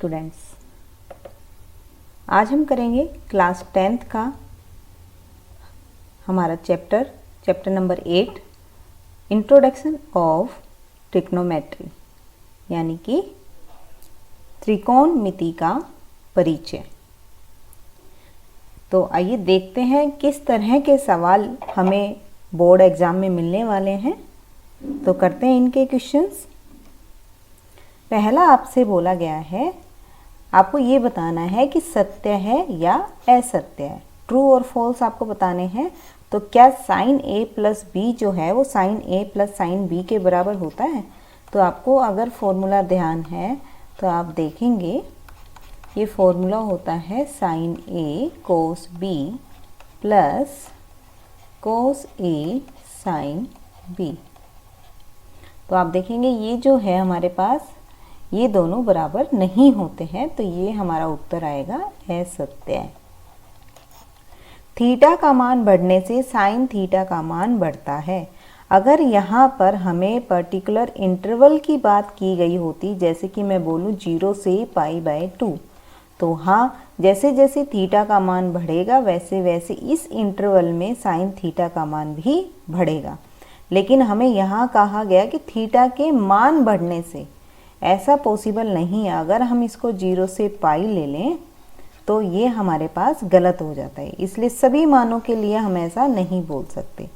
Students, आज हम करेंगे क्लास 10th का हमारा chapter number 8 introduction of trigonometry यानी कि त्रिकोणमिति का परिचय। तो आइए देखते हैं किस तरह के सवाल हमें बोर्ड एग्ज़ाम में मिलने वाले हैं। तो करते हैं इनके क्वेश्चंस। पहला आपसे बोला गया है, आपको ये बताना है कि सत्य है या असत्य है, ट्रू और फॉल्स आपको बताने हैं। तो क्या साइन ए प्लस बी जो है वो साइन ए प्लस साइन बी के बराबर होता है? तो आपको अगर फॉर्मूला ध्यान है तो आप देखेंगे ये फॉर्मूला होता है साइन ए कोस बी प्लस कोस ए साइन बी। तो आप देखेंगे ये जो है हमारे पास ये दोनों बराबर नहीं होते हैं, तो ये हमारा उत्तर आएगा असत्य है। थीटा का मान बढ़ने से साइन थीटा का मान बढ़ता है। अगर यहाँ पर हमें पर्टिकुलर इंटरवल की बात की गई होती, जैसे कि मैं बोलूँ 0 से π/2, तो हाँ, जैसे जैसे थीटा का मान बढ़ेगा वैसे वैसे इस इंटरवल में साइन थीटा का मान भी बढ़ेगा। लेकिन हमें यहाँ कहा गया कि थीटा के मान बढ़ने से, ऐसा पॉसिबल नहीं है। अगर हम इसको 0 से π ले लें तो ये हमारे पास गलत हो जाता है, इसलिए सभी मानों के लिए हम ऐसा नहीं बोल सकते।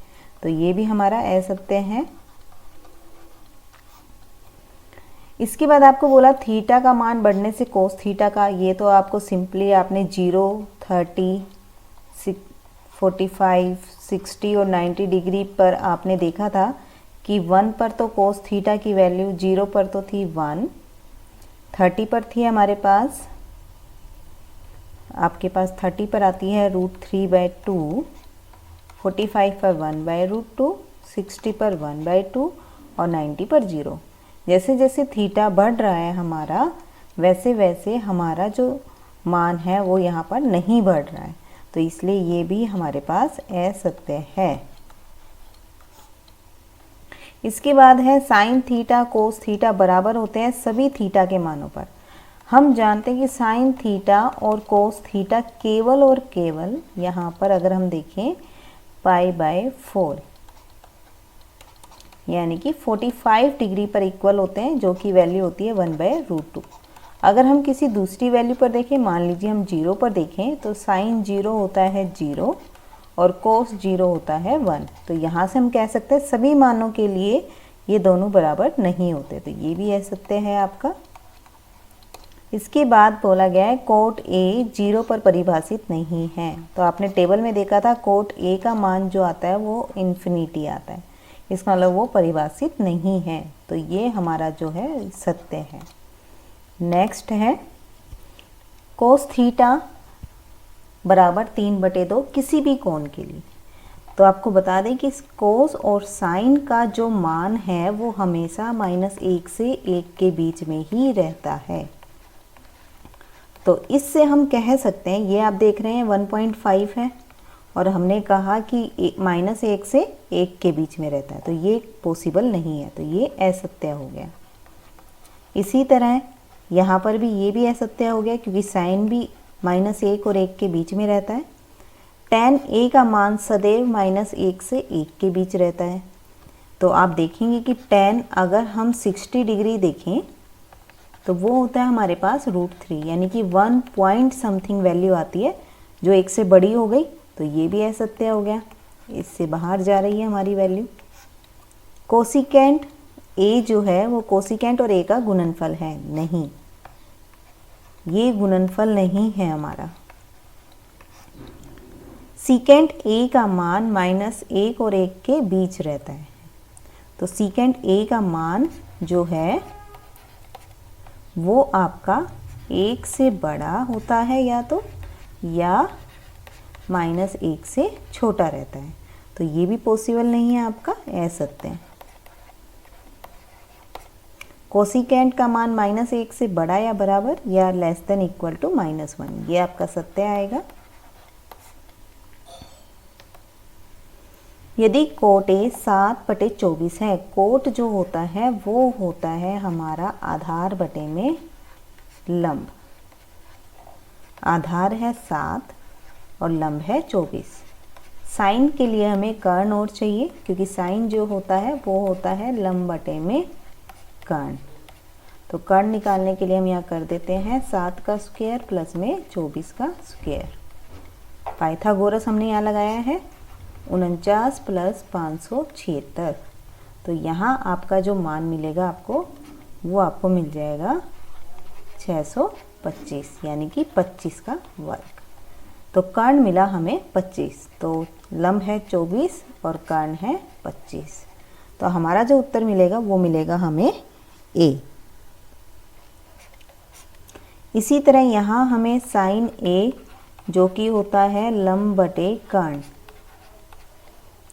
तो ये भी हमारा असत्य है। इसके बाद आपको बोला थीटा का मान बढ़ने से कोस थीटा का, ये तो आपको सिंपली आपने 0, 30, 45, 60 और 90 डिग्री पर आपने देखा था कि 1 पर तो कोस थीटा की वैल्यू 0 पर तो थी 1, 30 पर थी हमारे पास, आपके पास 30 पर आती है √3/2, 45 पर 1/√2, 60 पर 1/2 और 90 पर 0। जैसे जैसे थीटा बढ़ रहा है हमारा, वैसे वैसे हमारा जो मान है वो यहाँ पर नहीं बढ़ रहा है, तो इसलिए ये भी हमारे पास असत्य है। इसके बाद है साइन थीटा कोस थीटा बराबर होते हैं सभी थीटा के मानों पर। हम जानते हैं कि साइन थीटा और कोस थीटा केवल और केवल यहाँ पर अगर हम देखें π/4 यानी कि 45 डिग्री पर इक्वल होते हैं, जो कि वैल्यू होती है 1/√2। अगर हम किसी दूसरी वैल्यू पर देखें, मान लीजिए हम 0 पर देखें, तो साइन 0 होता है 0 और कोस 0 होता है 1। तो यहाँ से हम कह सकते हैं सभी मानों के लिए ये दोनों बराबर नहीं होते, तो ये भी असत्य है आपका। इसके बाद बोला गया है कोट ए 0 पर परिभाषित नहीं है। तो आपने टेबल में देखा था कोट ए का मान जो आता है वो इन्फिनिटी आता है, इसका मतलब वो परिभाषित नहीं है, तो ये हमारा जो है सत्य है। नेक्स्ट है कोस थीटा बराबर 3/2 किसी भी कोण के लिए। तो आपको बता दें कि कोस और साइन का जो मान है वो हमेशा -1 से 1 के बीच में ही रहता है। तो इससे हम कह सकते हैं, ये आप देख रहे हैं 1.5 है और हमने कहा कि -1 से 1 के बीच में रहता है, तो ये पॉसिबल नहीं है, तो ये असत्य हो गया। इसी तरह यहाँ पर भी ये भी असत्य हो गया, क्योंकि साइन भी -1 और 1 के बीच में रहता है। tan a का मान सदैव -1 से 1 के बीच रहता है। तो आप देखेंगे कि tan अगर हम 60 डिग्री देखें तो वो होता है हमारे पास √3, यानी कि 1 पॉइंट समथिंग वैल्यू आती है जो 1 से बड़ी हो गई, तो ये भी असत्य हो गया, इससे बाहर जा रही है हमारी वैल्यू। कोसिकेंट a जो है वो कोसिकेंट और a का गुणनफल है, नहीं, ये गुणनफल नहीं है हमारा। सीकेंट a का मान -1 और 1 के बीच रहता है, तो सीकेंट a का मान जो है वो आपका 1 से बड़ा होता है या -1 से छोटा रहता है, तो ये भी पॉसिबल नहीं है, आपका असत्य है। कोसिकेंट का मान -1 से बड़ा या बराबर या लेस देन इक्वल टू -1, ये आपका सत्य आएगा। यदि कोट ए 7/24 है, कोट जो होता है वो होता है हमारा आधार बटे में लंब। आधार है 7 और लंब है 24। साइन के लिए हमें कर्ण और चाहिए, क्योंकि साइन जो होता है वो होता है लंब बटे में कर्ण। तो कर्ण निकालने के लिए हम यहाँ कर देते हैं 7 का स्क्वायर प्लस में 24 का स्क्वायर। पाइथागोरस हमने यहाँ लगाया है 49 प्लस 576। तो यहाँ आपका जो मान मिलेगा आपको, वो आपको मिल जाएगा 625, यानी कि 25 का वर्ग। तो कर्ण मिला हमें 25, तो लंब है 24 और कर्ण है 25। तो हमारा जो उत्तर मिलेगा वो मिलेगा हमें ए। इसी तरह यहाँ हमें साइन ए जो कि होता है लंब बटे कर्ण,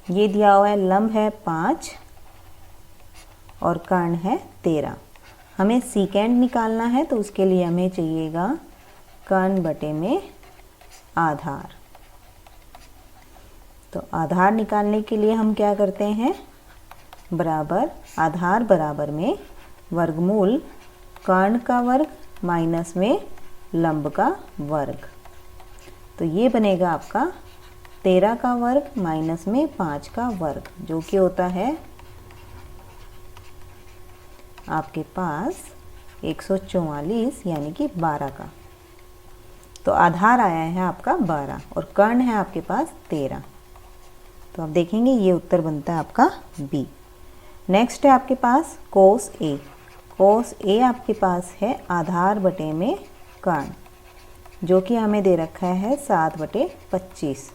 ये दिया हुआ है। लंब है 5 और कर्ण है 13। हमें सीकेंड निकालना है, तो उसके लिए हमें चाहिएगा कर्ण बटे में आधार। तो आधार निकालने के लिए हम क्या करते हैं, बराबर आधार बराबर में वर्गमूल कर्ण का वर्ग माइनस में लंब का वर्ग। तो ये बनेगा आपका 13 का वर्ग माइनस में 5 का वर्ग, जो कि होता है आपके पास 144, यानी कि 12 का। तो आधार आया है आपका 12 और कर्ण है आपके पास 13। तो आप देखेंगे ये उत्तर बनता है आपका बी। नेक्स्ट है आपके पास कोस ए। कोस ए आपके पास है आधार बटे में कर्ण, जो कि हमें दे रखा है 7 बटे 25।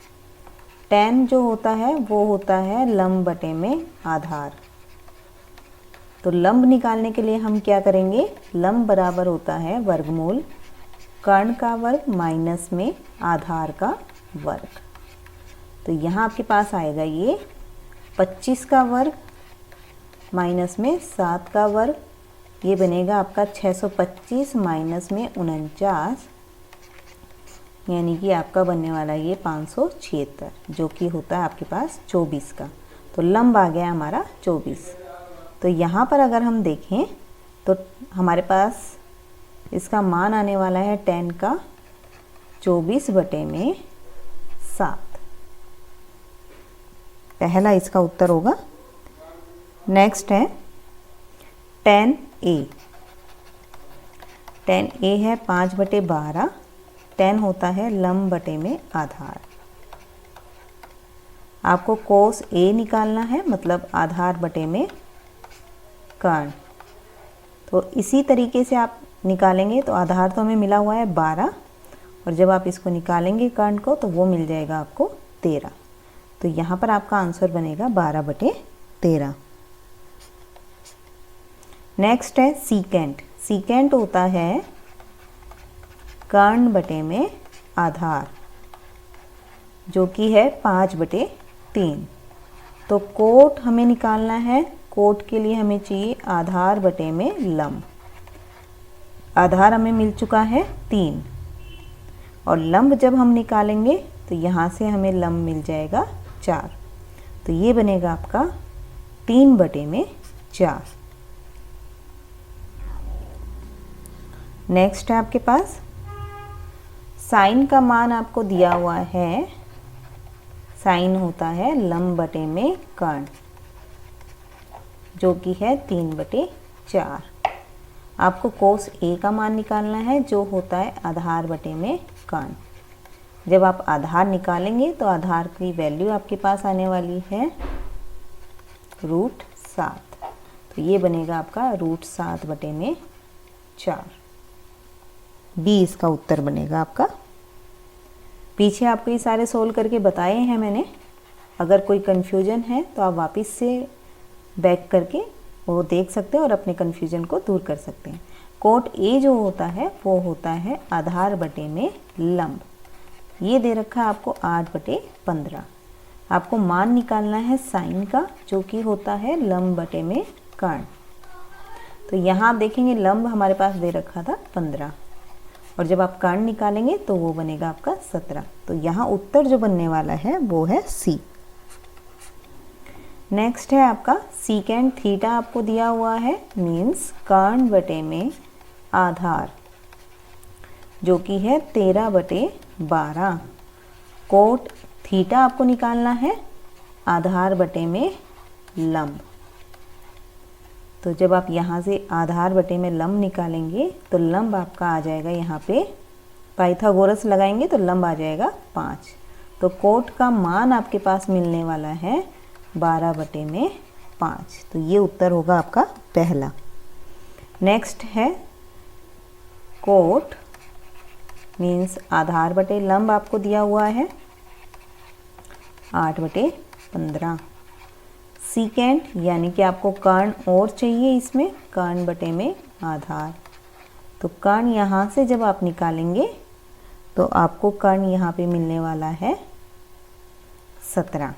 tan जो होता है वो होता है लंब बटे में आधार। तो लंब निकालने के लिए हम क्या करेंगे, लंब बराबर होता है वर्गमूल कर्ण का वर्ग माइनस में आधार का वर्ग। तो यहाँ आपके पास आएगा ये 25 का वर्ग माइनस में 7 का वर्ग, ये बनेगा आपका 625 माइनस में 49, यानी कि आपका बनने वाला ये 576, जो कि होता है आपके पास 24 का। तो लंब आ गया हमारा 24। तो यहाँ पर अगर हम देखें तो हमारे पास इसका मान आने वाला है tan का 24 बटे में 7। पहला इसका उत्तर होगा। नेक्स्ट है tan a। tan a है 5 बटे 12। tan होता है लंब बटे में आधार। आपको कोस a निकालना है, मतलब आधार बटे में कर्ण। तो इसी तरीके से आप निकालेंगे। तो आधार तो हमें मिला हुआ है 12, और जब आप इसको निकालेंगे कर्ण को तो वो मिल जाएगा आपको 13। तो यहाँ पर आपका आंसर बनेगा 12 बटे 13। नेक्स्ट है सीकेंट। सीकेंट होता है कर्ण बटे में आधार, जो कि है 5 बटे 3। तो कोट हमें निकालना है। कोट के लिए हमें चाहिए आधार बटे में लंब। आधार हमें मिल चुका है 3, और लंब जब हम निकालेंगे तो यहाँ से हमें लंब मिल जाएगा 4। तो ये बनेगा आपका 3 बटे में 4। नेक्स्ट है आपके पास साइन का मान आपको दिया हुआ है। साइन होता है लंब बटे में कर्ण, जो कि है 3 बटे 4। आपको कोस ए का मान निकालना है, जो होता है आधार बटे में कर्ण। जब आप आधार निकालेंगे तो आधार की वैल्यू आपके पास आने वाली है √7। तो ये बनेगा आपका √7 बटे में 4। बी इसका उत्तर बनेगा आपका। पीछे आपको ये सारे सोल्व करके बताए हैं मैंने। अगर कोई कन्फ्यूजन है तो आप वापस से बैक करके वो देख सकते हैं और अपने कन्फ्यूजन को दूर कर सकते हैं। कोट ए जो होता है वो होता है आधार बटे में लंब। ये दे रखा है आपको 8 बटे 15। आपको मान निकालना है साइन का, जो कि होता है लंब बटे में कर्ण। तो यहाँ आप देखेंगे लंब हमारे पास दे रखा था 15, और जब आप कर्ण निकालेंगे तो वो बनेगा आपका 17। तो यहाँ उत्तर जो बनने वाला है वो है सी। नेक्स्ट है आपका सीकेंट थीटा आपको दिया हुआ है, मीन्स कर्ण बटे में आधार। जो कि है 13/12। कोट थीटा आपको निकालना है आधार बटे में लंब। तो जब आप यहाँ से आधार बटे में लंब निकालेंगे तो लंब आपका आ जाएगा, यहाँ पे पाइथागोरस लगाएंगे तो लंब आ जाएगा 5। तो कोट का मान आपके पास मिलने वाला है 12/5। तो ये उत्तर होगा आपका पहला। नेक्स्ट है कोट मीन्स आधार बटे लंब आपको दिया हुआ है 8/15। सीकेंट यानी कि आपको कर्ण और चाहिए, इसमें कर्ण बटे में आधार। तो कर्ण यहाँ से जब आप निकालेंगे तो आपको कर्ण यहाँ पे मिलने वाला है 17।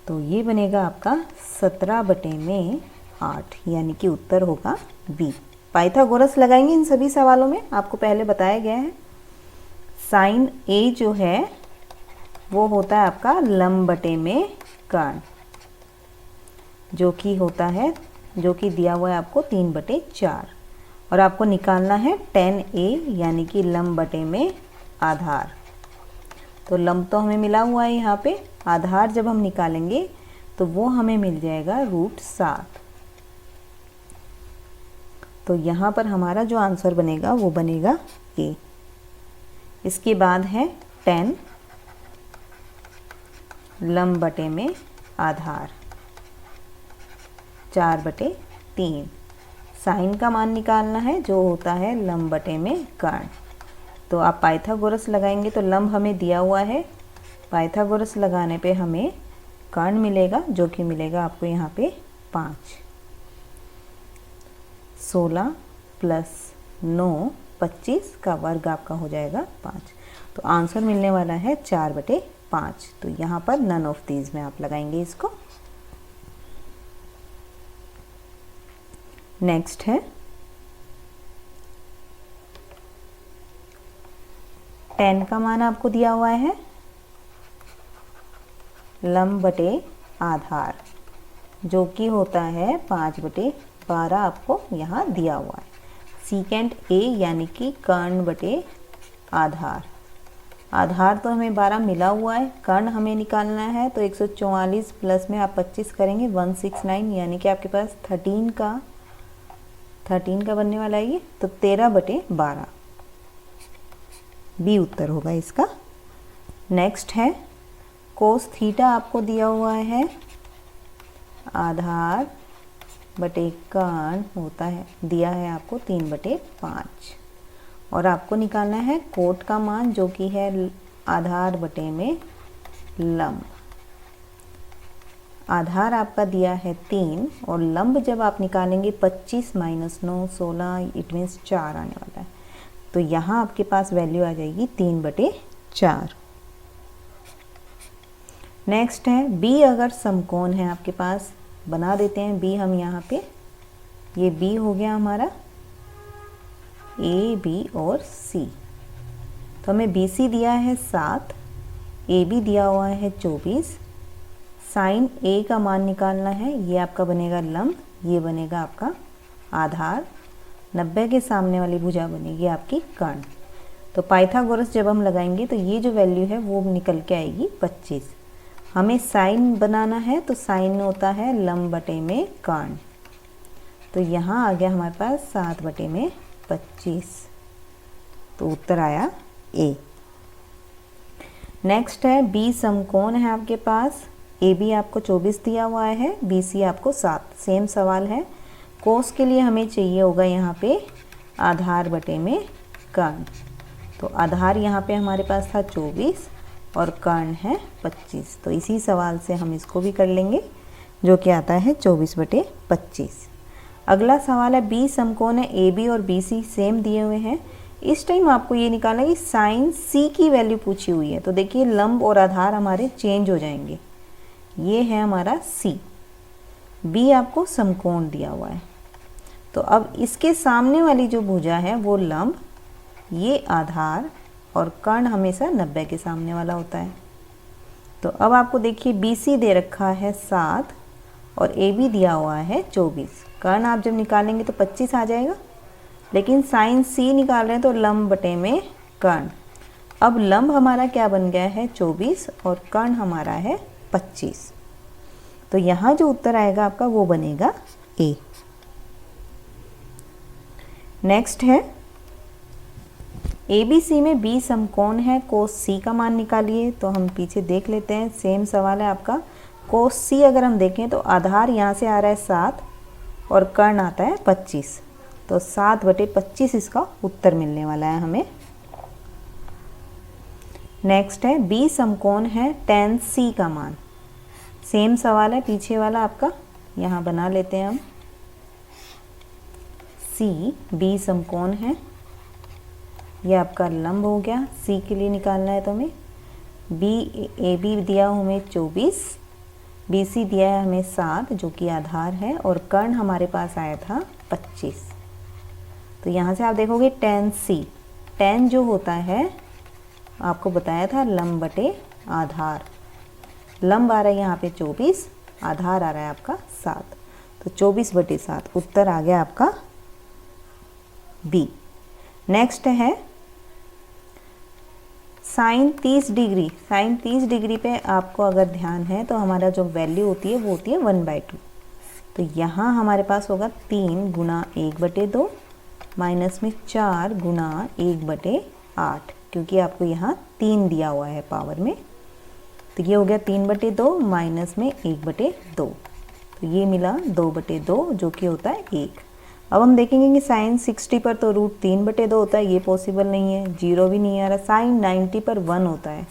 तो ये बनेगा आपका 17/8 यानी कि उत्तर होगा बी। पाइथागोरस लगाएंगे इन सभी सवालों में, आपको पहले बताया गया है। साइन ए जो है वो होता है आपका लंब बटे में कर्ण, जो कि होता है, जो कि दिया हुआ है आपको 3/4। और आपको निकालना है tan A यानी कि लंब बटे में आधार। तो लंब तो हमें मिला हुआ है यहाँ पे, आधार जब हम निकालेंगे तो वो हमें मिल जाएगा √7। तो यहाँ पर हमारा जो आंसर बनेगा वो बनेगा A। इसके बाद है tan लंब बटे में आधार 4/3। साइन का मान निकालना है जो होता है लंब बटे में कर्ण। तो आप पाइथागोरस लगाएंगे तो लंब हमें दिया हुआ है, पाइथागोरस लगाने पे हमें कर्ण मिलेगा जो कि मिलेगा आपको यहाँ पे 5। 16 + 9 25 का वर्ग आपका हो जाएगा 5। तो आंसर मिलने वाला है 4/5। तो यहाँ पर नन ऑफ दीज में आप लगाएंगे इसको। नेक्स्ट है tan का मान आपको दिया हुआ है लंब बटे आधार, जो कि होता है 5/12 आपको यहाँ दिया हुआ है। सीकेंट A यानी कि कर्ण बटे आधार। आधार तो हमें 12 मिला हुआ है, कर्ण हमें निकालना है। तो 144 प्लस में आप 25 करेंगे 169 यानी कि आपके पास 13 का बनने वाला है ये। तो 13/12 बी उत्तर होगा इसका। नेक्स्ट है कोस थीटा आपको दिया हुआ है आधार बटे कर्ण होता है, दिया है आपको 3/5। और आपको निकालना है कोट का मान जो कि है आधार बटे में लंब। आधार आपका दिया है 3 और लंब जब आप निकालेंगे 25 - 9 16 इट मीन्स 4 आने वाला है। तो यहाँ आपके पास वैल्यू आ जाएगी 3/4। नेक्स्ट है बी। अगर समकोण है आपके पास, बना देते हैं बी हम यहाँ पे। ये बी हो गया हमारा ए बी और सी। तो हमें बी सी दिया है 7, ए बी दिया हुआ है 24। साइन ए का मान निकालना है, ये आपका बनेगा लंब, ये बनेगा आपका आधार। 90 के सामने वाली भुजा बनेगी आपकी कर्ण। तो पाइथागोरस जब हम लगाएंगे तो ये जो वैल्यू है वो निकल के आएगी 25। हमें साइन बनाना है तो साइन होता है लंब बटे में कर्ण। तो यहाँ आ गया हमारे पास 7/25। तो उत्तर आया ए। नेक्स्ट है बी समकोण है आपके पास। ए बी आपको 24 दिया हुआ है, बी सी आपको 7। सेम सवाल है। कोस के लिए हमें चाहिए होगा यहाँ पे आधार बटे में कर्ण। तो आधार यहाँ पे हमारे पास था 24 और कर्ण है 25। तो इसी सवाल से हम इसको भी कर लेंगे जो कि आता है 24/25। अगला सवाल है बी समकोण है, ए बी और बी सी सेम दिए हुए हैं। इस टाइम आपको ये निकालना है कि साइन सी की वैल्यू पूछी हुई है। तो देखिए लंब और आधार हमारे चेंज हो जाएंगे। ये है हमारा सी। बी आपको समकोण दिया हुआ है। तो अब इसके सामने वाली जो भुजा है वो लंब, ये आधार और कर्ण हमेशा 90 के सामने वाला होता है। तो अब आपको देखिए बी सी दे रखा है 7 और ए बी दिया हुआ है 24। कर्ण आप जब निकालेंगे तो 25 आ जाएगा। लेकिन साइन सी निकाल रहे हैं तो लंब बटे में कर्ण। अब लंब हमारा क्या बन गया है 24 और कर्ण हमारा है 25। तो यहाँ जो उत्तर आएगा आपका वो बनेगा ए। नेक्स्ट है ABC में बी समकोण है, कोस सी का मान निकालिए। तो हम पीछे देख लेते हैं, सेम सवाल है आपका। कोस सी अगर हम देखें तो आधार यहाँ से आ रहा है 7 और कर्ण आता है 25, तो 7/25 इसका उत्तर मिलने वाला है हमें। नेक्स्ट है बी समकोण है, tan सी का मान। सेम सवाल है पीछे वाला आपका, यहाँ बना लेते हैं हम। सी बी समकोण है, ये आपका लंब हो गया। सी के लिए निकालना है तो हमें AB दिया हमें 24, BC दिया है हमें 7 जो कि आधार है, और कर्ण हमारे पास आया था 25। तो यहाँ से आप देखोगे tan C, tan जो होता है आपको बताया था लंब बटे आधार। लंब आ रहा है यहाँ पे 24, आधार आ रहा है आपका 7, तो 24/7 उत्तर आ गया आपका बी। नेक्स्ट है साइन 30 डिग्री। साइन 30 डिग्री पे आपको अगर ध्यान है तो हमारा जो वैल्यू होती है वो होती है 1/2। तो यहाँ हमारे पास होगा 3 गुना 1/2 माइनस में 4 गुना 1/8, क्योंकि आपको यहाँ 3 दिया हुआ है पावर में। तो ये हो गया 3/2 माइनस में 1/2, तो ये मिला 2/2 जो कि होता है 1। अब हम देखेंगे कि साइन 60 पर तो √3/2 होता है, ये पॉसिबल नहीं है, 0 भी नहीं आ रहा। साइन 90 पर 1 होता है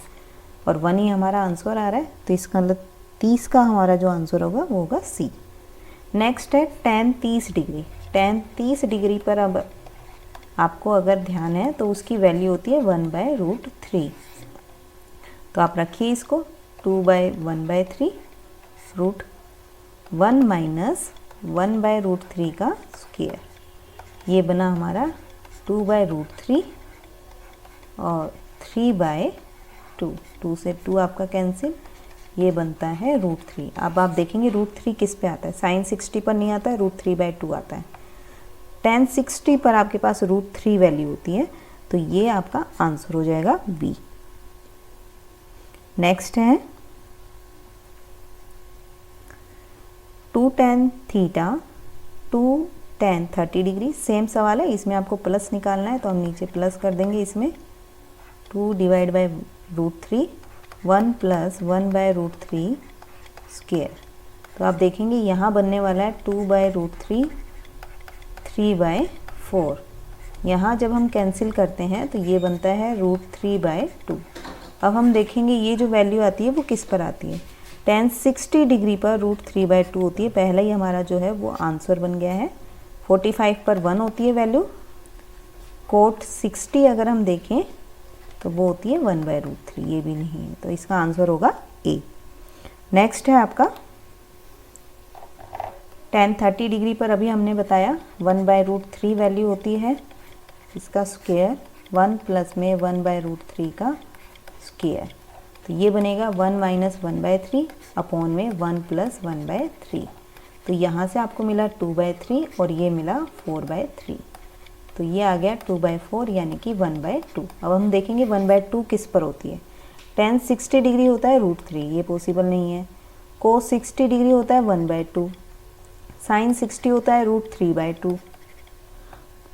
और 1 ही हमारा आंसर आ रहा है, तो इसका मतलब 30 का हमारा जो आंसर होगा वो होगा सी। नेक्स्ट है tan 30 डिग्री। tan 30 डिग्री पर अब आपको अगर ध्यान है तो उसकी वैल्यू होती है 1/√3। तो आप रखिए इसको 2/1/3 √1 माइनस 1/√3 का स्क्वायर। ये बना हमारा 2/√3 और 3/2। 2 से 2 आपका कैंसिल, ये बनता है √3। अब आप देखेंगे √3 किस पे आता है, साइन 60 पर नहीं आता है, √3/2 आता है। tan 60 पर आपके पास √3 वैल्यू होती है, तो ये आपका आंसर हो जाएगा बी। नेक्स्ट है 2 tan theta 2 tan 30 degree. Same सवाल है, इसमें आपको प्लस निकालना है तो हम नीचे प्लस कर देंगे। इसमें 2 डिवाइड बाई √3, 1 प्लस 1/√3 स्क्वायर। तो आप देखेंगे यहाँ बनने वाला है 2/√3 3/4। यहाँ जब हम कैंसिल करते हैं तो ये बनता है √3/2। अब हम देखेंगे ये जो वैल्यू आती है वो किस पर आती है। tan 60 डिग्री पर √3/2 होती है, पहला ही हमारा जो है वो आंसर बन गया है। 45 पर 1 होती है वैल्यू। कोट 60 अगर हम देखें तो वो होती है 1/√3, ये भी नहीं है, तो इसका आंसर होगा ए। नेक्स्ट है आपका tan 30 डिग्री पर अभी हमने बताया 1/√3 वैल्यू होती है, इसका स्क्वायर 1 प्लस में 1/√3 का स्क्वायर। तो ये बनेगा 1 माइनस 1/3 अपॉन में 1 प्लस 1/3। तो यहाँ से आपको मिला 2/3 और ये मिला 4/3। तो ये आ गया 2/4 यानी कि 1/2। अब हम देखेंगे 1/2 किस पर होती है। tan 60 डिग्री होता है √3, ये पॉसिबल नहीं है। cos 60 डिग्री होता है 1/2, sin 60 होता है √3/2,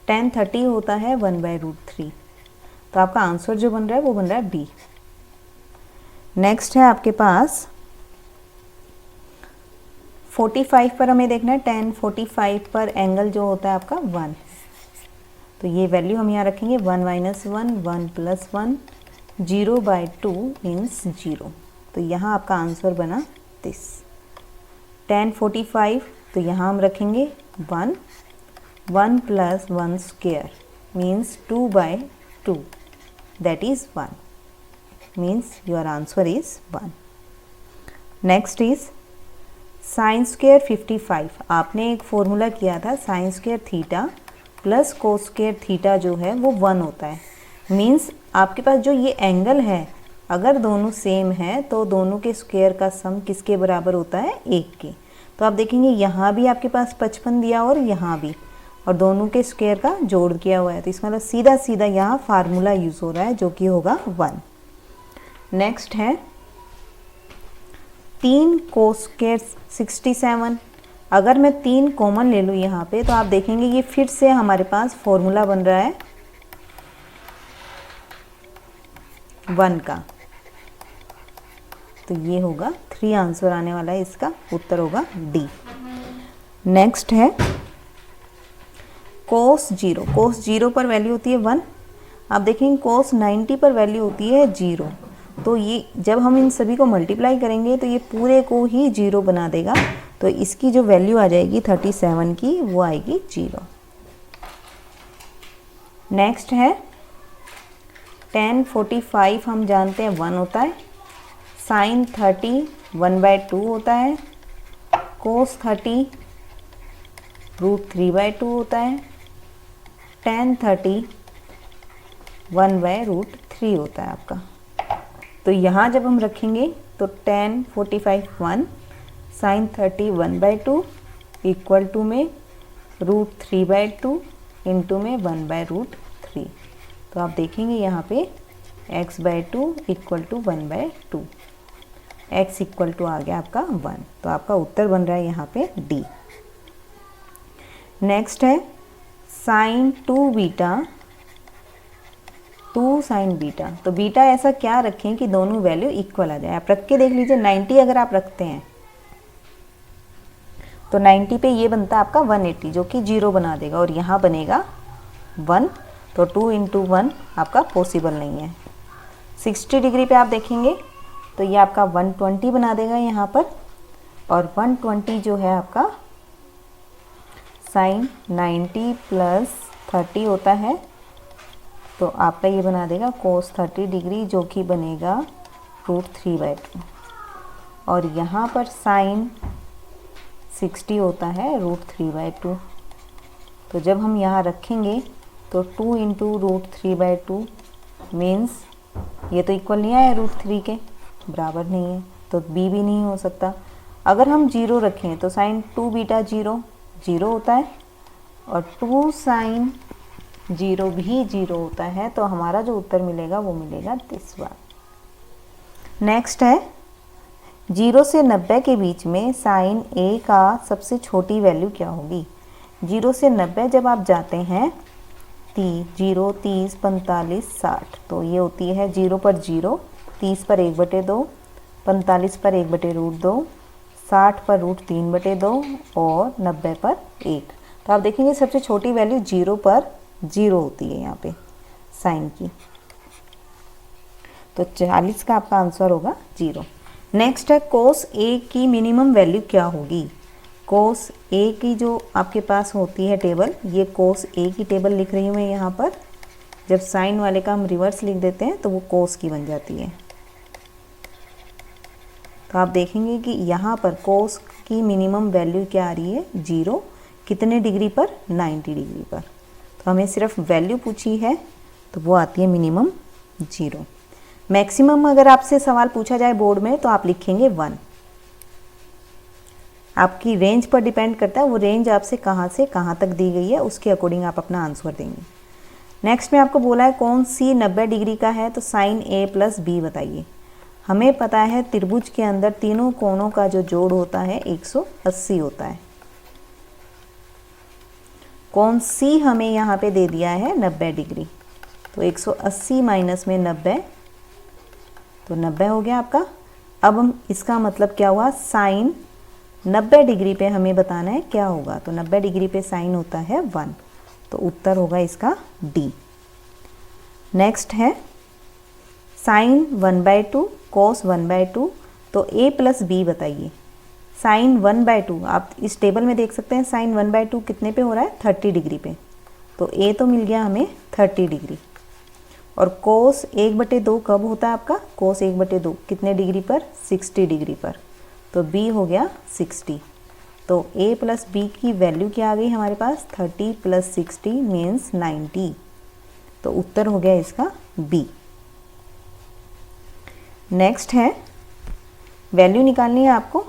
tan 30 होता है 1/√3। तो आपका आंसर जो बन रहा है वो बन रहा है बी। नेक्स्ट है आपके पास 45 पर हमें देखना है। tan 45 पर एंगल जो होता है आपका 1, तो ये वैल्यू हम यहाँ रखेंगे 1 माइनस 1, 1 प्लस 1, 0/2 मीन्स 0। तो यहाँ आपका आंसर बना 30। tan 45 तो यहाँ हम रखेंगे 1, 1 plus 1 square means 2/2, that is 1, means your answer is 1. Next is sin square 55। आपने एक फॉर्मूला किया था sin square theta plus cos square theta जो है वो 1 होता है। मीन्स आपके पास जो ये एंगल है अगर दोनों सेम है तो दोनों के स्क्वायर का सम किसके बराबर होता है, 1 के। तो आप देखेंगे यहाँ भी आपके पास 55 दिया और यहाँ भी, और दोनों के स्क्वायर का जोड़ किया हुआ है, तो इसका मतलब सीधा सीधा यहाँ फार्मूला यूज़ हो रहा है जो कि होगा 1। नेक्स्ट है 3 कोस स्क्वायर 67। अगर मैं 3 कॉमन ले लूँ यहाँ पे तो आप देखेंगे ये फिर से हमारे पास फॉर्मूला बन रहा है 1 का, तो ये होगा 3 आंसर आने वाला है, इसका उत्तर होगा डी। नेक्स्ट है कोस 0। कोस 0 पर वैल्यू होती है 1। आप देखेंगे कोस 90 पर वैल्यू होती है 0। तो ये जब हम इन सभी को मल्टीप्लाई करेंगे तो ये पूरे को ही 0 बना देगा, तो इसकी जो वैल्यू आ जाएगी 37 की वो आएगी 0। नेक्स्ट है tan 45 हम जानते हैं 1 होता है, sin 30 1/2 होता है, cos 30 √3/2 होता है, tan 30 1/√3 होता है आपका। तो यहाँ जब हम रखेंगे तो tan 45 1, sin 30 1/2 इक्वल टू में √3/2 इंटू में 1/√3। तो आप देखेंगे यहाँ पे x/2 equal to 1/2, x equal to आ गया आपका 1, तो आपका उत्तर बन रहा है यहाँ पे डी। नेक्स्ट है sin 2 बीटा 2 sin बीटा। तो बीटा ऐसा क्या रखें कि दोनों वैल्यू इक्वल आ जाए। आप रख के देख लीजिए, 90 अगर आप रखते हैं तो 90 पे ये बनता है आपका 180 जो कि 0 बना देगा, और यहाँ बनेगा 1, तो 2 × 1 आपका पॉसिबल नहीं है। 60 डिग्री पे आप देखेंगे तो ये आपका 120 बना देगा यहाँ पर, और 120 जो है आपका sin 90 + 30 होता है, तो आपका ये बना देगा cos 30 डिग्री जो कि बनेगा √3/2, और यहाँ पर sin 60 होता है √3/2। तो जब हम यहाँ रखेंगे तो 2 × √3/2 मीन्स ये तो इक्वल नहीं आया √3 के, बराबर नहीं है, तो बी भी नहीं हो सकता। अगर हम 0 रखें तो sin 2 बीटा 0 0 होता है, और 2 sin 0 भी 0 होता है, तो हमारा जो उत्तर मिलेगा वो मिलेगा दिस वन। नेक्स्ट है 0 से 90 के बीच में sin a का सबसे छोटी वैल्यू क्या होगी। 0 से 90 जब आप जाते हैं 0, 30, 45, 60, तो ये होती है 0 पर 0, 30 पर 1/2, 45 पर 1/√2, 60 पर √3/2 और 90 पर 1। तो आप देखेंगे सबसे छोटी वैल्यू 0 पर 0 होती है यहाँ पे साइन की, तो 40 का आपका आंसर होगा 0। नेक्स्ट है cos a की मिनिमम वैल्यू क्या होगी। cos a की जो आपके पास होती है टेबल, ये cos a की टेबल लिख रही हूँ मैं यहाँ पर। जब साइन वाले का हम रिवर्स लिख देते हैं तो वो cos की बन जाती है। तो आप देखेंगे कि यहाँ पर cos की मिनिमम वैल्यू क्या आ रही है 0, कितने डिग्री पर 90 डिग्री पर। तो हमें सिर्फ वैल्यू पूछी है तो वो आती है मिनिमम 0। मैक्सिमम अगर आपसे सवाल पूछा जाए बोर्ड में तो आप लिखेंगे 1। आपकी रेंज पर डिपेंड करता है, वो रेंज आपसे कहाँ से कहाँ तक दी गई है उसके अकॉर्डिंग आप अपना आंसर देंगे। नेक्स्ट में आपको बोला है कौन सी 90 डिग्री का है, तो sin a + b बताइए। हमें पता है त्रिभुज के अंदर तीनों कोणों का जो जोड़ होता है 180 होता है। कौन सी हमें यहाँ पे दे दिया है 90 डिग्री, तो 180 माइनस में 90, तो 90 हो गया आपका। अब हम इसका मतलब क्या हुआ, साइन 90 डिग्री पे हमें बताना है क्या होगा, तो 90 डिग्री पे साइन होता है 1, तो उत्तर होगा इसका डी। नेक्स्ट है साइन 1/2 cos 1/2, तो a + b बताइए। साइन 1/2 आप इस टेबल में देख सकते हैं, साइन 1/2 कितने पे हो रहा है 30 डिग्री पे, तो a तो मिल गया हमें 30 डिग्री। और cos 1/2 कब होता है आपका, cos 1/2 कितने डिग्री पर 60 डिग्री पर, तो b हो गया 60। तो a + b की वैल्यू क्या आ गई हमारे पास, 30 + 60 मीन्स 90, तो उत्तर हो गया इसका b। नेक्स्ट है वैल्यू निकालनी है आपको।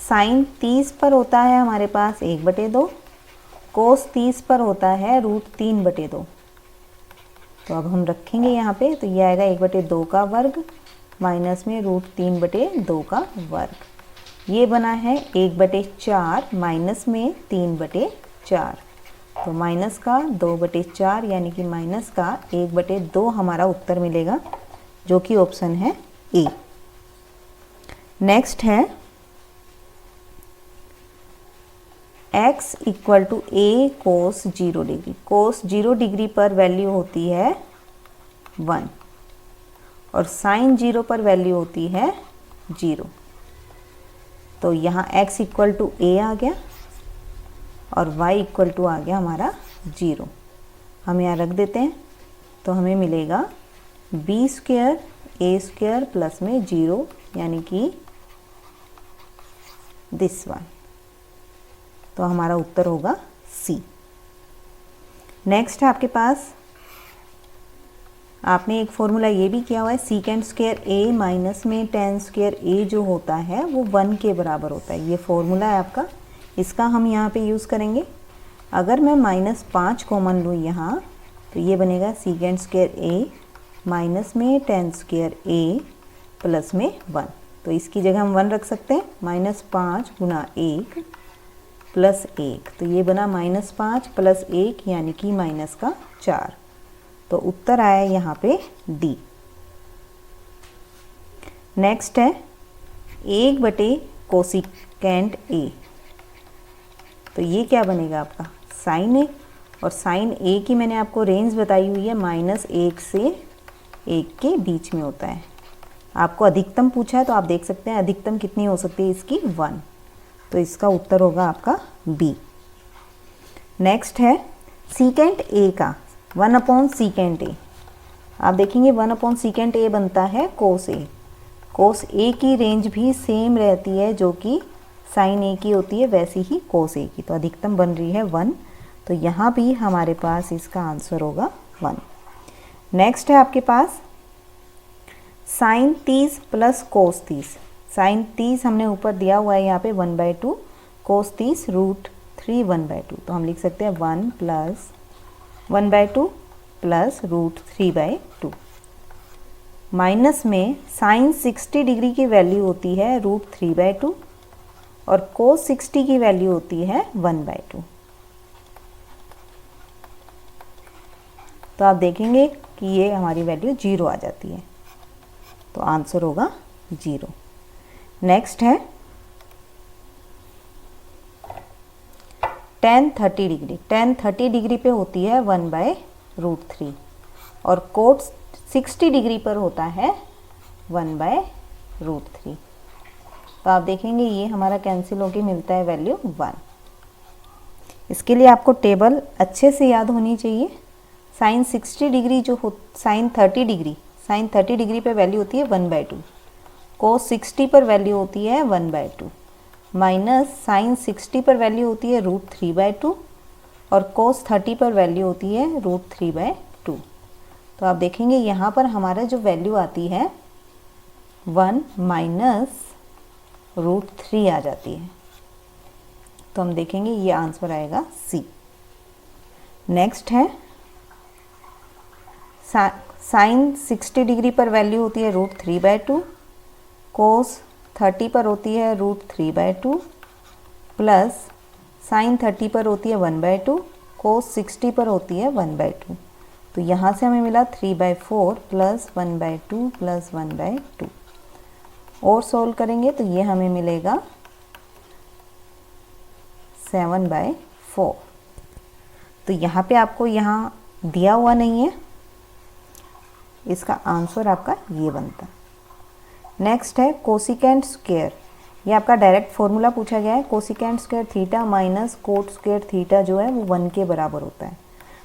साइन 30 पर होता है हमारे पास 1/2, कोस 30 पर होता है √3/2। तो अब हम रखेंगे यहाँ पे, तो ये आएगा 1/2 का वर्ग माइनस में √3/2 का वर्ग। ये बना है 1/4 माइनस में 3/4। तो माइनस का 2/4 यानी कि माइनस का 1/2 हमारा उत्तर मिलेगा, जो कि ऑप्शन है ए। नेक्स्ट है x = a cos 0 degree. cos 0 degree पर वैल्यू होती है 1 और sin 0 पर वैल्यू होती है 0। तो यहाँ x = a आ गया और y = आ गया हमारा 0। हम यहाँ रख देते हैं, तो हमें मिलेगा b² a² प्लस में 0 यानी कि दिस वन। तो हमारा उत्तर होगा सी। नेक्स्ट है आपके पास, आपने एक फॉर्मूला ये भी किया हुआ है, sec² a माइनस में tan² a जो होता है वो 1 के बराबर होता है। ये फॉर्मूला है आपका, इसका हम यहाँ पे यूज़ करेंगे। अगर मैं -5 कॉमन लूँ यहाँ, तो ये बनेगा sec² a माइनस में tan² a प्लस में 1। तो इसकी जगह हम 1 रख सकते हैं। -5 × 1 प्लस 1, तो ये बना -5 प्लस 1 यानी कि -4। तो उत्तर आया यहाँ पे डी। नेक्स्ट है 1/कोसिकेंट a। तो ये क्या बनेगा आपका sin a, और sin a की मैंने आपको रेंज बताई हुई है -1 से 1 के बीच में होता है। आपको अधिकतम पूछा है, तो आप देख सकते हैं अधिकतम कितनी हो सकती है इसकी 1। तो इसका उत्तर होगा आपका बी। नेक्स्ट है सीकेंट a का 1/सीकेंट a। आप देखेंगे 1/सीकेंट a बनता है cos a। cos a की रेंज भी सेम रहती है जो कि sin a की होती है, वैसी ही cos a की। तो अधिकतम बन रही है 1, तो यहाँ भी हमारे पास इसका आंसर होगा 1। नेक्स्ट है आपके पास sin 30 प्लस cos 30। sin 30 हमने ऊपर दिया हुआ है यहाँ पे 1/2, cos 30 √3 1/2। तो हम लिख सकते हैं 1 + 1/2 प्लस √3/2। माइनस में sin 60 डिग्री की वैल्यू होती है √3/2 और cos 60 की वैल्यू होती है 1/2। तो आप देखेंगे कि ये हमारी वैल्यू 0 आ जाती है, तो आंसर होगा 0। नेक्स्ट है tan 30 डिग्री। tan 30 डिग्री पे होती है 1/√3 और cos 60 डिग्री पर होता है 1/√3। तो आप देखेंगे ये हमारा कैंसिल होके मिलता है वैल्यू 1। इसके लिए आपको टेबल अच्छे से याद होनी चाहिए। sin 60 डिग्री जो हो sin 30 डिग्री पे वैल्यू होती है 1/2, cos 60 पर वैल्यू होती है 1/2, माइनस sin 60 पर वैल्यू होती है √3/2 और cos 30 पर वैल्यू होती है √3/2। तो आप देखेंगे यहाँ पर हमारा जो वैल्यू आती है 1 माइनस √3 आ जाती है। तो हम देखेंगे ये आंसर आएगा सी। नेक्स्ट है sin 60 डिग्री पर वैल्यू होती है √3/2, cos 30 पर होती है √3/2 प्लस sin 30 पर होती है 1/2, cos 60 पर होती है 1/2। तो यहाँ से हमें मिला 3/4 प्लस 1/2 प्लस 1/2। और सोल्व करेंगे तो ये हमें मिलेगा 7/4। तो यहाँ पे आपको यहाँ दिया हुआ नहीं है, इसका आंसर आपका ये बनता। नेक्स्ट है कोसिकेंट स्क्वायर। ये आपका डायरेक्ट फॉर्मूला पूछा गया है। Cosecant square theta minus cot square theta जो है वो 1 के बराबर होता है।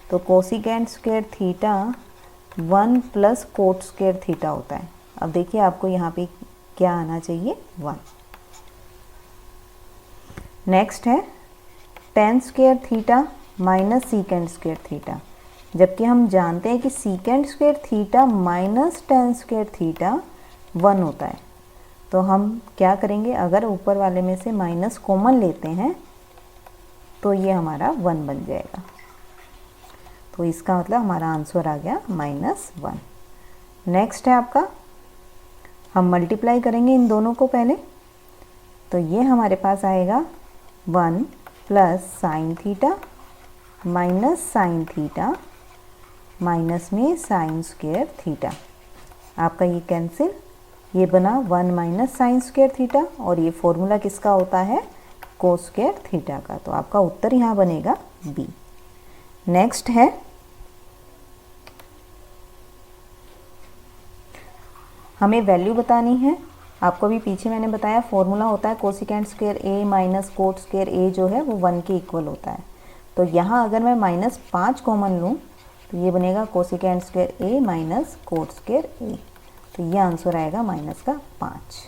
तो cosecant square theta 1 plus coat square theta होता है। अब देखिए आपको यहाँ पे क्या आना चाहिए 1। नेक्स्ट है tan square theta minus secant square theta. जबकि हम जानते हैं कि secant square theta minus tan square theta 1 होता है। तो हम क्या करेंगे, अगर ऊपर वाले में से माइनस कॉमन लेते हैं तो ये हमारा 1 बन जाएगा। तो इसका मतलब हमारा आंसर आ गया -1। नेक्स्ट है आपका, हम मल्टीप्लाई करेंगे इन दोनों को पहले। तो ये हमारे पास आएगा 1 plus sine theta minus sine theta minus में साइन स्क्वायर थीटा। आपका ये कैंसिल, ये बना 1 माइनस साइन स्क्वायर थीटा और ये फॉर्मूला किसका होता है, कोस स्क्वायर थीटा का। तो आपका उत्तर यहाँ बनेगा बी। नेक्स्ट है, हमें वैल्यू बतानी है। आपको भी पीछे मैंने बताया फॉर्मूला होता है कोसिकेंट स्क्वायर ए माइनस कोट स्क्वायर ए जो है वो 1 के इक्वल होता है। तो यहाँ अगर मैं -5 कॉमन लूँ तो ये बनेगा कोसिकेंट स्क्वायर ए माइनस कोट स्क्वायर ए। तो ये आंसर आएगा -5।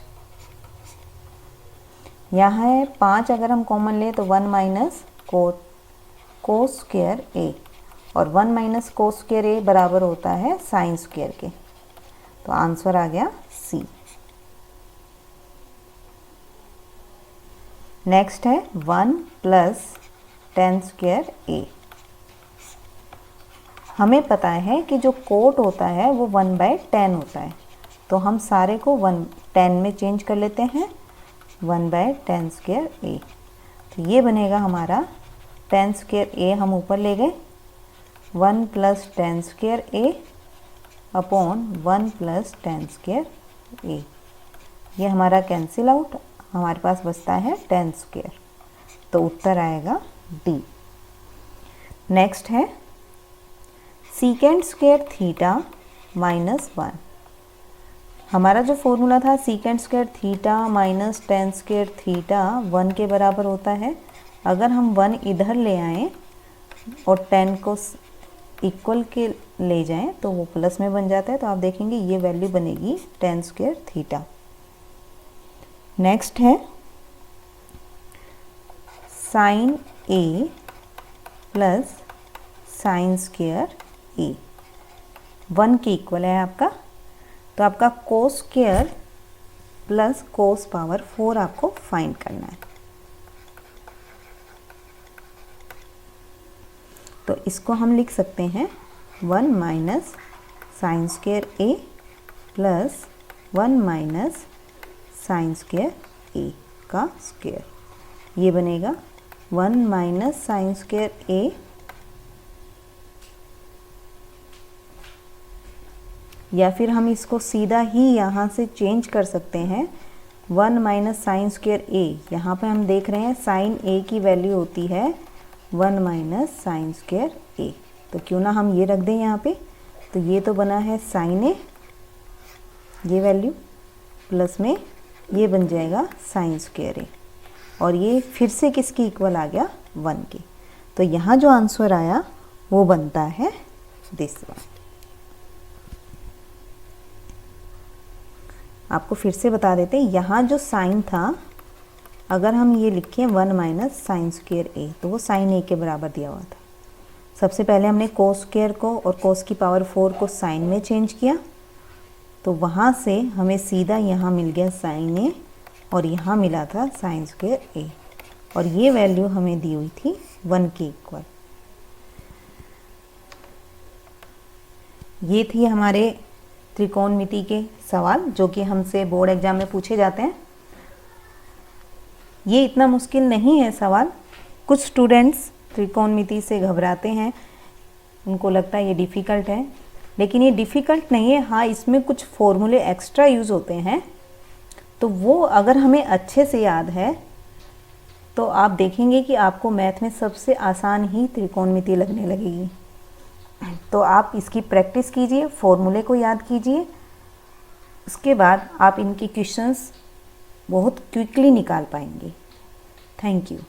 यहाँ है 5 अगर हम कॉमन लें तो 1 माइनस कोस स्क्वायर ए, और 1 माइनस कोस स्क्वायर ए बराबर होता है साइन स्क्वायर के। तो आंसर आ गया सी। नेक्स्ट है 1 प्लस tan स्क्वायर ए। हमें पता है कि जो कोट होता है वो 1/tan होता है, तो हम सारे को 1/tan में चेंज कर लेते हैं, 1/tan स्क्वायर ए। तो ये बनेगा हमारा tan स्क्वायर ए हम ऊपर ले गए, 1 प्लस tan स्क्वायर ए अपॉन 1 प्लस tan स्क्वायर ए। ये हमारा कैंसिल आउट, हमारे पास बचता है tan स्क्वायर। तो उत्तर आएगा डी। नेक्स्ट है सीकेंट स्क्वायर थीटा -1। हमारा जो फॉर्मूला था secant square theta minus tan square theta 1 के बराबर होता है। अगर हम 1 इधर ले आएँ और tan को इक्वल के ले जाएं तो वो प्लस में बन जाता है। तो आप देखेंगे ये वैल्यू बनेगी tan स्क्वायर थीटा। नेक्स्ट है साइन ए प्लस साइन स्क्वायर ए 1 के इक्वल है आपका। तो आपका cos square plus cos power 4 आपको फाइंड करना है। तो इसको हम लिख सकते हैं 1 माइनस साइन स्क्वायर ए प्लस 1 माइनस साइन स्क्वायर ए का स्क्वायर। ये बनेगा 1 माइनस साइन स्क्वायर ए या फिर हम इसको सीधा ही यहाँ से चेंज कर सकते हैं 1 माइनस साइन स्क्वायर ए। यहाँ पे हम देख रहे हैं साइन ए की वैल्यू होती है 1 माइनस साइन स्क्वायर ए। तो क्यों ना हम ये रख दें यहाँ पे। तो ये तो बना है साइन ए, ये वैल्यू प्लस में ये बन जाएगा साइन स्क्वायर ए, और ये फिर से किसकी इक्वल आ गया 1 के। तो यहाँ जो आंसर आया वो बनता है दिस वन। आपको फिर से बता देते हैं, यहाँ जो साइन था अगर हम ये लिखें 1 माइनस साइन स्क्वायर ए तो वो साइन ए के बराबर दिया हुआ था। सबसे पहले हमने कोस स्क्वायर को और कोस की पावर 4 को साइन में चेंज किया, तो वहाँ से हमें सीधा यहाँ मिल गया साइन ए और यहाँ मिला था साइन स्क्वायर ए, और ये वैल्यू हमें दी हुई थी 1 के इक्वल। ये थी हमारे त्रिकोणमिति के सवाल जो कि हमसे बोर्ड एग्जाम में पूछे जाते हैं। ये इतना मुश्किल नहीं है सवाल। कुछ स्टूडेंट्स त्रिकोणमिति से घबराते हैं, उनको लगता है ये डिफ़िकल्ट है, लेकिन ये डिफ़िकल्ट नहीं है। हाँ, इसमें कुछ फॉर्मूले एक्स्ट्रा यूज़ होते हैं, तो वो अगर हमें अच्छे से याद है तो आप देखेंगे कि आपको मैथ में सबसे आसान ही त्रिकोणमिति लगने लगेगी। तो आप इसकी प्रैक्टिस कीजिए, फॉर्मूले को याद कीजिए, उसके बाद आप इनकी क्वेश्चंस बहुत क्विकली निकाल पाएंगे। Thank you.